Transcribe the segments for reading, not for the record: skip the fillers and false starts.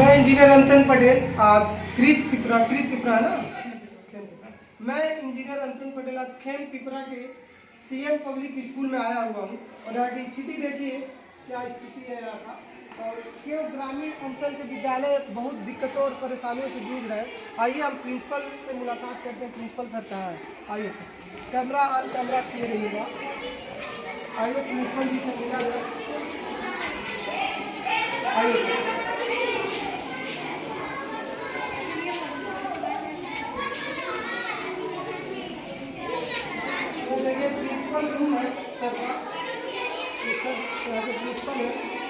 मैं इंजीनियर अंतन पटेल आज क्रीत पिपरा है ना। मैं इंजीनियर अंतन पटेल आज खेम पिपरा के सीएम पब्लिक स्कूल में आया हुआ हूँ और यहाँ की स्थिति देखिए क्या स्थिति है यहाँ का। और क्यों ग्रामीण अंचल के विद्यालय बहुत दिक्कतों और परेशानियों से जूझ रहे हैं। आइए हम प्रिंसिपल से मुलाकात करते हैं। प्रिंसिपल सर कहाँ है? आइए सर, कैमरा क्लियर रहिएगा। आइए प्रिंसिपल जी से मिला जाए। आइए प्रिंसिपल रूम है सर का, सर प्रिंसिपल है।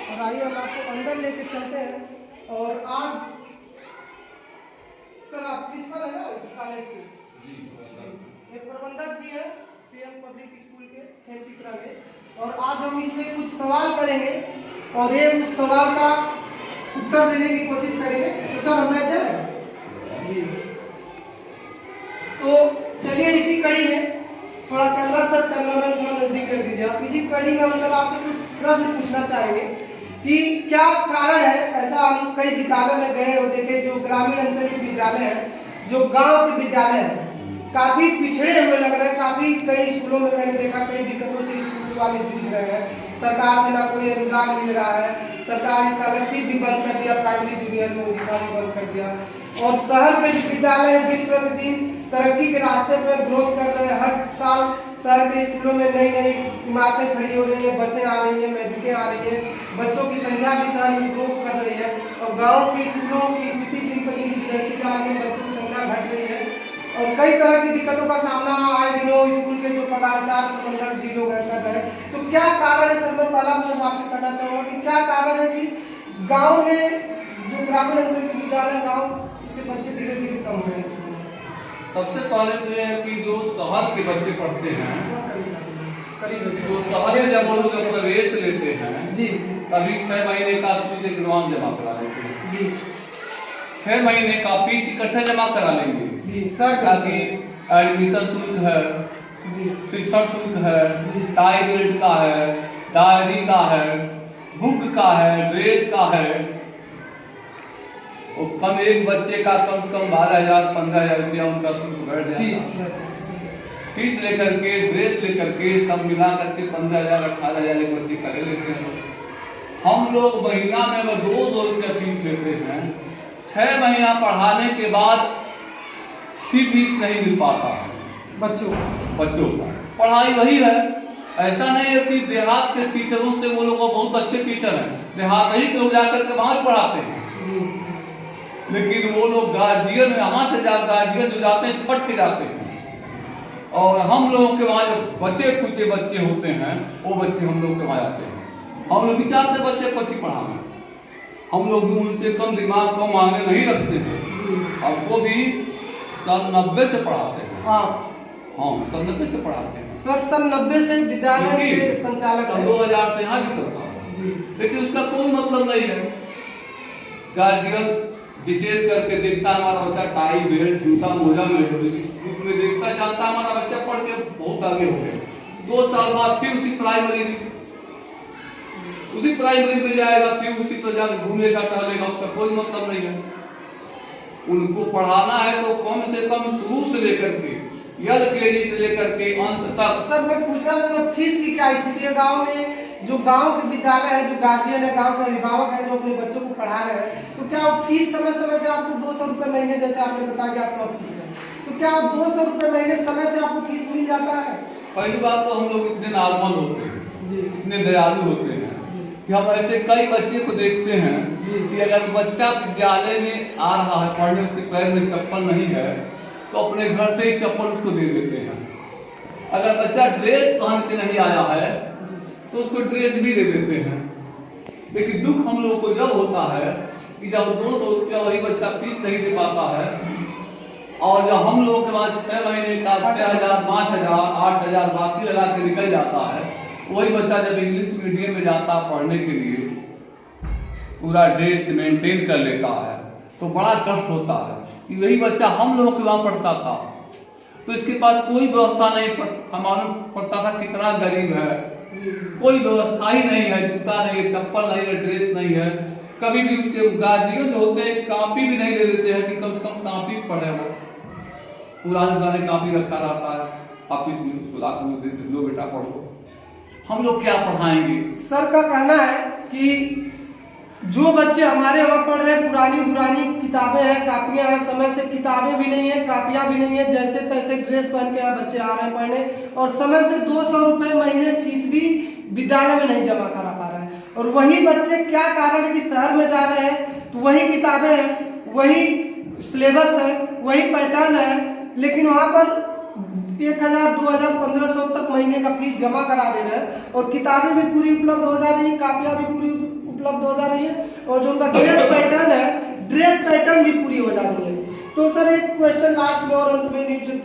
और आइए हम आपको अंदर लेके चलते हैं। और आज सर आप प्रिंसिपल है ना इस कॉलेज के? जी, ये प्रबंधक जी हैं सीएम पब्लिक स्कूल के खेम पिपरा में। और आज हम इनसे कुछ सवाल करेंगे और ये उस सवाल का उत्तर देने की कोशिश करेंगे। तो सर हमें जाए जी। तो चलिए इसी कड़ी में थोड़ा कैमरामैन थोड़ा नजदीक कर दीजिए आप। इसी कड़ी में हम सर आपसे कुछ प्रश्न पूछना चाहेंगे कि क्या कारण है ऐसा। हम कई विद्यालय में गए और देखे जो ग्रामीण अंचल के विद्यालय हैं, जो गांव के विद्यालय हैं, काफी पिछड़े हुए लग रहे हैं। काफी कई स्कूलों में मैंने देखा कई दिक्कतों से स्कूल वाले जूझ रहे हैं। सरकार से ना कोई अनुदान मिल रहा है। सरकार स्कॉलरशिप भी बंद कर दिया, प्राइमरी जूनियर में वजीफा भी बंद कर दिया। और शहर के जो विद्यालय दिन प्रतिदिन तरक्की के रास्ते पर ग्रोथ कर रहे हैं। हर साल शहर के स्कूलों में नई नई इमारतें खड़ी हो रही हैं, बसें आ रही हैं, मैजिकें आ रही हैं, बच्चों की संख्या भी शहर में ग्रोथ कर रही है। और गांव के स्कूलों की स्थिति दिन प्रतिदिन बिगड़ती जा रही है, बच्चों की संख्या घट रही है। और कई तरह की दिक्कतों का सामना आए दिनों स्कूल के जो प्रधानाचार्य प्रबंधक जी लोग कर रहे हैं। तो क्या कारण है सर? मैं पहला प्रश्न आपसे करना चाहूँगा कि क्या कारण है कि गाँव में जो ग्रामीण अंचल के विद्यालय गाँव से बच्चे धीरे धीरे कम हो रहे हैं स्कूल से? सबसे पहले तो यह है कि जो शहर के बच्चे पढ़ते हैं, जो शहर में जब वो लोग प्रवेश लेते हैं जी, तभी 6 महीने का शुल्क एडवांस जमा करा लेते हैं जी। 6 महीने का फीस इकट्ठे जमा करा लेंगे जी सर, ताकि एडमिशन शुल्क है जी, शिक्षण शुल्क है, टाई बेल्ट का है, डायरी का है, बुक का है, ड्रेस का है। और कम एक बच्चे का कम से कम 12,000-15,000 रुपया उनका शुल्क बढ़ जाएगा। फीस लेकर के, ड्रेस लेकर के, सब मिला करके 15,000-18,000 एक बच्चे का ले लेते हैं। हम लोग महीना में वो 200 रुपया फीस लेते हैं। 6 महीना पढ़ाने के बाद फिर फीस नहीं मिल पाता है बच्चों का। पढ़ाई वही है। ऐसा नहीं है कि देहात के टीचरों से वो लोग बहुत अच्छे टीचर हैं, देहात ही के लोग जाकर के वहां पढ़ाते हैं। लेकिन वो लोग गार्जियन यहाँ से गार्जियन जो जाते हैं छठ के जाते हैं। और हम लोगों के वहाँ जो बच्चे कुचे बच्चे होते हैं वो बच्चे हम लोग के वहाँ जाते हैं। हम लोग विचारते बच्चे को अच्छी पढ़ाना। हम लोग उनसे कम दिमाग कम आगे नहीं रखते हैं। आपको भी 90 से पढ़ाते हैं। हाँ, 90 से पढ़ाते हैं सर। 90 से विद्यालय के संचालक 2000 से यहाँ भी चलता है। लेकिन उसका कोई मतलब नहीं है। गार्जियन विशेष करके देखता है हमारा बच्चा टाई बेल्ट जूता मोजा में देखता जानता हमारा बच्चा पढ़ के बहुत आगे हो गया। 2 साल बाद फिर उसी प्राइमरी में जाएगा, फिर उसी पर जाकर घूमेगा टहलेगा। उसका कोई मतलब नहीं है। उनको पढ़ाना है तो कम से कम शुरू से लेकर के LKG से लेकर के अंत तक। सर मैं पूछ रहा था फीस की क्या स्थिति है गाँव में? जो गांव के विद्यालय है, जो गार्जियन है, गांव के अभिभावक है जो अपने बच्चों को पढ़ा रहे हैं, तो क्या फीस समय समय से आपको 200 रुपये महीने, जैसे आपने बताया कि आपका फीस है, तो क्या 200 रुपये महीने समय से आपको फीस मिल जाता है? पहली बात तो हम लोग इतने नॉर्मल होते हैं, इतने दयालु होते हैं कि हम ऐसे कई बच्चे को देखते हैं कि अगर बच्चा विद्यालय में आ रहा है पढ़ने, उसके पैर में चप्पल नहीं है तो अपने घर से ही चप्पल उसको दे देते हैं। अगर बच्चा ड्रेस पहन के नहीं आया है तो उसको ड्रेस भी दे देते हैं। लेकिन दुख हम लोग को जब होता है कि जब 200 रुपया वही बच्चा फीस नहीं दे पाता है और जब हम लोग के बाद 6 महीने का 6,000, 5,000, 8,000 बाकी लगा के निकल जाता है। वही बच्चा जब इंग्लिश मीडियम में जाता पढ़ने के लिए, पूरा ड्रेस मेंटेन कर लेता है तो बड़ा कष्ट होता है कि वही बच्चा हम लोगों के वहाँ पढ़ता था तो इसके पास कोई व्यवस्था नहीं। मालूम पड़ता था कितना गरीब है, कोई व्यवस्था ही नहीं है, जूता नहीं है, चप्पल नहीं है, ड्रेस नहीं है, कभी भी उसके गार्जियन जो होते हैं कॉपी भी नहीं ले लेते हैं कि कम से कम कॉपी पढ़े वो। पुराने कॉपी रखा रहता है ऑफिस में, उसको ला कर दे देते, लो बेटा पढ़ो। हम लोग क्या पढ़ाएंगे? सर का कहना है कि जो बच्चे हमारे वहाँ पढ़ रहे हैं पुरानी किताबें हैं, कापियां हैं, समय से किताबें भी नहीं है, कापियां भी नहीं है, जैसे तैसे ड्रेस पहन के यहाँ बच्चे आ रहे हैं पढ़ने, और समय से 200 रुपये महीने फीस भी विद्यालय में नहीं जमा करा पा रहे हैं। और वही बच्चे क्या कारण है कि शहर में जा रहे हैं तो वही किताबें हैं, वही सिलेबस है, वही पैटर्न है, लेकिन वहाँ पर 1000, 2000, 1500 तक महीने का फीस जमा करा दे रहे हैं और किताबें भी पूरी उपलब्ध हो जा रही है, कापियां भी पूरी उपलब्ध हो जा रही है, और जो उनका ड्रेस पैटर्न भी पूरी हो जा रही है। तो सर एक क्वेश्चन लास्ट में और अंत में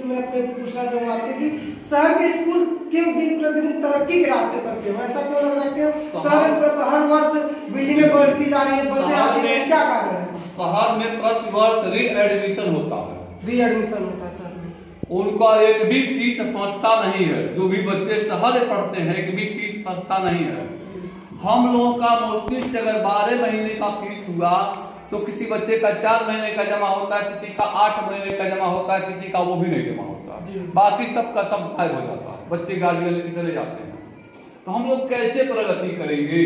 मैं अपने पूछना चाहूँगा आपसे कि शहर के स्कूल क्यों दिन प्रतिदिन तरक्की के रास्ते पर क्यों, ऐसा क्यों लग रहा है कि शहर हर वर्ष बिल्डिंगें बढ़ती जा रही है, बसें आती हैं, क्या कारण है? शहर में प्रति वर्ष रीएडमिशन होता है, रीएडमिशन होता है सर, उनका एक भी फीस फंसता नहीं है। जो भी बच्चे शहर में पढ़ते हैं एक भी फीस फंसता नहीं है। हम लोगों का मुश्किल से अगर 12 महीने का फीस हुआ तो किसी बच्चे का 4 महीने का जमा होता है, किसी का 8 महीने का जमा होता है, किसी का वो भी नहीं जमा होता, बाकी सबका सब गायब हो जाता है, बच्चे गाड़ियां लेके चले जाते हैं। तो हम लोग कैसे प्रगति करेंगे?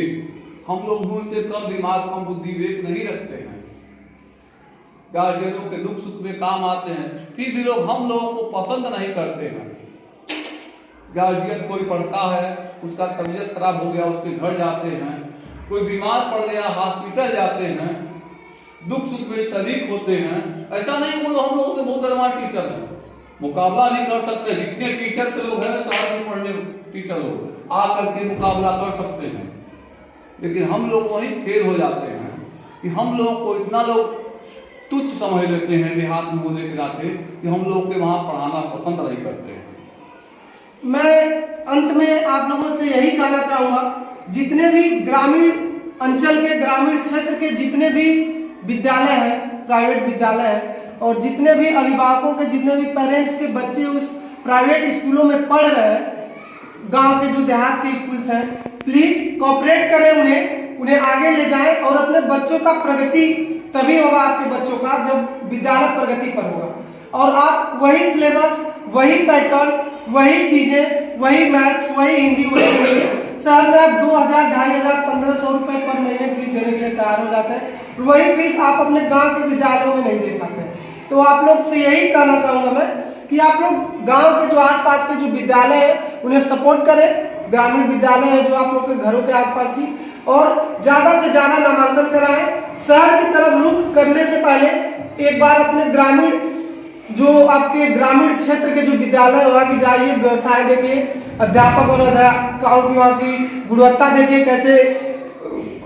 हम लोग उनसे कम दिमाग, कम बुद्धि विवेक नहीं रखते हैं। गार्जियनों के दुख सुख में काम आते हैं, फिर भी लोग हम लोगों को पसंद नहीं करते हैं। गार्जियन कोई पढ़ता है, उसका तबीयत खराब हो गया, उसके घर जाते हैं, कोई बीमार पड़ गया हॉस्पिटल जाते हैं, दुख सुख में शरीक होते हैं। ऐसा नहीं बोलो हम लोगों से बहुत एडवांस टीचर हैं, मुकाबला नहीं कर सकते। जितने टीचर के लोग हैं शहर में पढ़ने टीचर लोग आकर के मुकाबला कर सकते हैं, लेकिन हम लोग वहीं फेल हो जाते हैं कि हम लोग को इतना लोग तुच्छ समझ लेते हैं देहात में होने के नाते कि हम लोग के वहां पढ़ाना पसंद नहीं करते हैं। मैं अंत में आप लोगों से यही कहना चाहूंगा, जितने भी ग्रामीण अंचल के, ग्रामीण क्षेत्र के जितने भी विद्यालय हैं, प्राइवेट विद्यालय हैं, और जितने भी अभिभावकों के, जितने भी पेरेंट्स के बच्चे उस प्राइवेट स्कूलों में पढ़ रहे हैं, गांव के जो देहात के स्कूल्स हैं, प्लीज कोऑपरेट करें, उन्हें आगे ले जाएं, और अपने बच्चों का प्रगति तभी होगा आपके बच्चों का जब विद्यालय प्रगति पर होगा। और आप वही सिलेबस, वही पैटर्न, वही चीजें, वही मैथ्स, वही हिंदी, वही इंग्लिश, शहर में आप 2000, 2500, 1500 रुपए पर महीने फीस देने के लिए तैयार हो जाते हैं, वही फीस आप अपने गांव के विद्यालयों में नहीं दे पाते हैं। तो आप लोग से यही कहना चाहूंगा मैं कि आप लोग गांव के जो आसपास के जो विद्यालय है उन्हें सपोर्ट करें, ग्रामीण विद्यालय है जो आप लोग के घरों के आसपास की, और ज्यादा से ज्यादा नामांकन कराएं। शहर की तरफ रुख करने से पहले एक बार अपने ग्रामीण, जो आपके ग्रामीण क्षेत्र के जो विद्यालय वहाँ की जाइए, व्यवस्थाएं देखिए, अध्यापक और अध्यापकों की वहाँ की गुणवत्ता देखिए, कैसे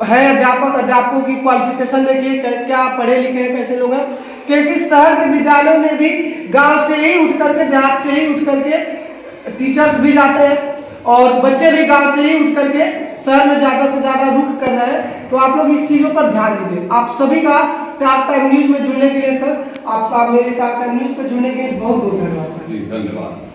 है अध्यापकों की क्वालिफिकेशन देखिए, क्या पढ़े लिखे हैं, कैसे लोग हैं, क्योंकि शहर के विद्यालयों में भी गांव से ही उठ करके, देहात से ही उठ करके टीचर्स भी जाते हैं, और बच्चे भी गांव से ही उठ करके शहर में ज्यादा से ज्यादा रुख कर रहे हैं। तो आप लोग इस चीजों पर ध्यान दीजिए। आप सभी का टॉक टाइम न्यूज में जुड़ने के लिए सर, आपका मेरे टॉक टाइम न्यूज पर जुड़ने के लिए बहुत बहुत धन्यवाद सर। धन्यवाद।